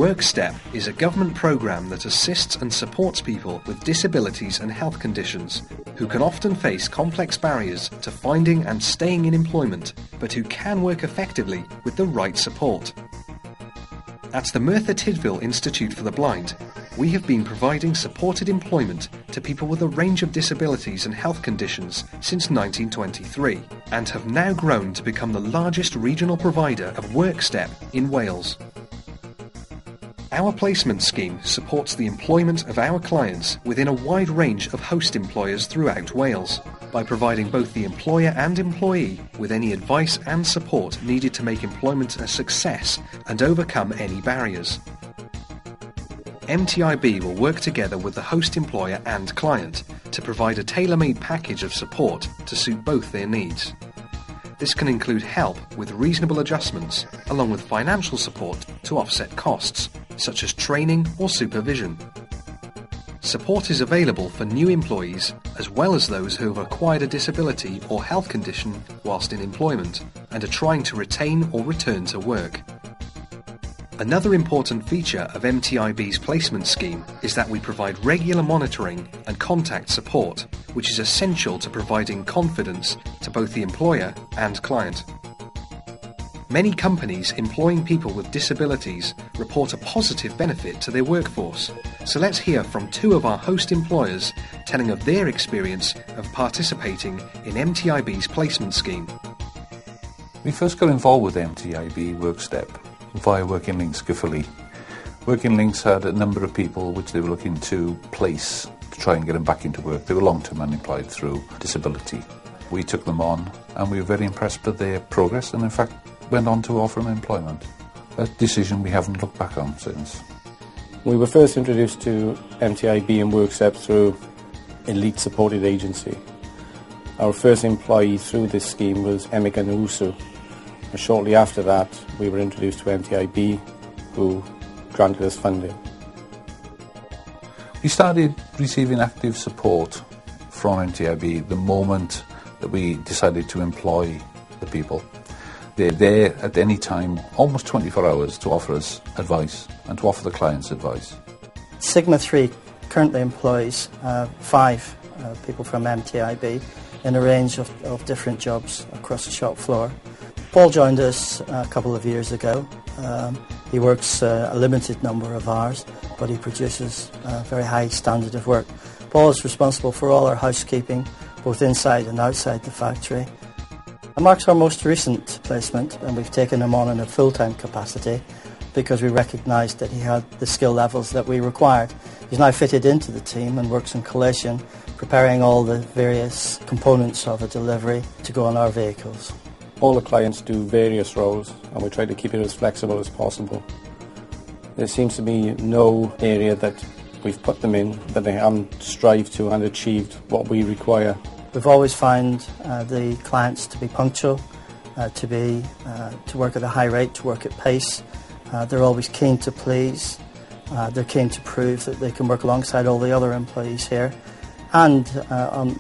Workstep is a government programme that assists and supports people with disabilities and health conditions who can often face complex barriers to finding and staying in employment, but who can work effectively with the right support. At the Merthyr Tydfil Institute for the Blind, we have been providing supported employment to people with a range of disabilities and health conditions since 1923 and have now grown to become the largest regional provider of Workstep in Wales. Our placement scheme supports the employment of our clients within a wide range of host employers throughout Wales by providing both the employer and employee with any advice and support needed to make employment a success and overcome any barriers. MTIB will work together with the host employer and client to provide a tailor-made package of support to suit both their needs. This can include help with reasonable adjustments, along with financial support to offset costs, such as training or supervision. Support is available for new employees, as well as those who have acquired a disability or health condition whilst in employment, and are trying to retain or return to work. Another important feature of MTIB's placement scheme is that we provide regular monitoring and contact support, which is essential to providing confidence to both the employer and client. Many companies employing people with disabilities report a positive benefit to their workforce, so let's hear from two of our host employers telling of their experience of participating in MTIB's placement scheme. We first got involved with MTIB Workstep via Working Links Gifforley. Working Links had a number of people which they were looking to place to try and get them back into work. They were long-term unemployed through disability. We took them on and we were very impressed with their progress and in fact went on to offer them employment. A decision we haven't looked back on since. We were first introduced to MTIB and Workstep through Elite Supported Agency. Our first employee through this scheme was Emeka Nusu. And shortly after that, we were introduced to MTIB, who granted us funding. We started receiving active support from MTIB the moment that we decided to employ the people. They're there at any time, almost 24 hours, to offer us advice and to offer the clients advice. Sigma 3 currently employs 5 people from MTIB in a range of different jobs across the shop floor. Paul joined us a couple of years ago. He works a limited number of hours, but he produces a very high standard of work. Paul is responsible for all our housekeeping, both inside and outside the factory. Mark's our most recent placement, and we've taken him on in a full-time capacity because we recognised that he had the skill levels that we required. He's now fitted into the team and works in collation, preparing all the various components of a delivery to go on our vehicles. All the clients do various roles and we try to keep it as flexible as possible. There seems to be no area that we've put them in that they haven't strived to and achieved what we require. We've always found the clients to be punctual, to work at a high rate, to work at pace. They're always keen to please. They're keen to prove that they can work alongside all the other employees here. And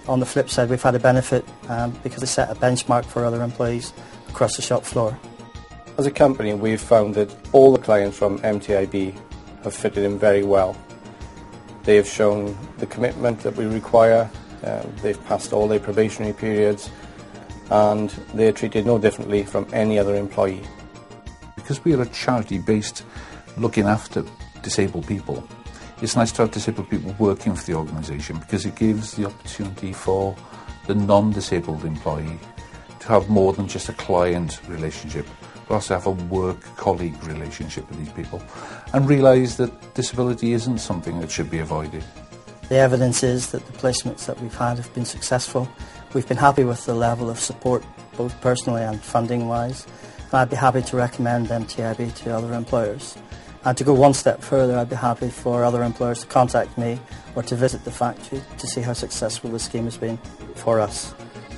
on the flip side, we've had a benefit because they set a benchmark for other employees across the shop floor. As a company, we've found that all the clients from MTIB have fitted in very well. They have shown the commitment that we require. They've passed all their probationary periods and they're treated no differently from any other employee. Because we are a charity based looking after disabled people, it's nice to have disabled people working for the organisation because it gives the opportunity for the non-disabled employee to have more than just a client relationship, but also have a work-colleague relationship with these people and realise that disability isn't something that should be avoided. The evidence is that the placements that we've had have been successful. We've been happy with the level of support, both personally and funding-wise. And I'd be happy to recommend MTIB to other employers. And to go one step further, I'd be happy for other employers to contact me or to visit the factory to see how successful the scheme has been for us.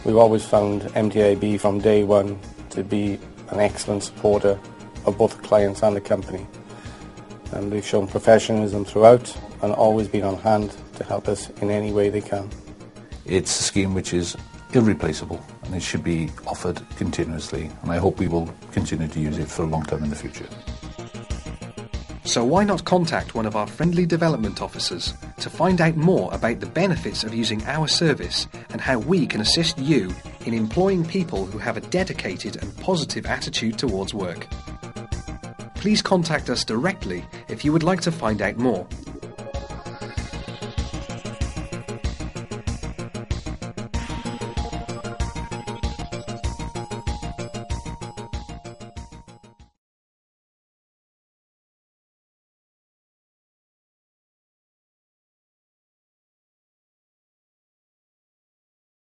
We've always found MTIB from day one to be an excellent supporter of both the clients and the company. And they've shown professionalism throughout and always been on hand to help us in any way they can. It's a scheme which is irreplaceable and it should be offered continuously, and I hope we will continue to use it for a long time in the future. So why not contact one of our friendly development officers to find out more about the benefits of using our service and how we can assist you in employing people who have a dedicated and positive attitude towards work. Please contact us directly if you would like to find out more.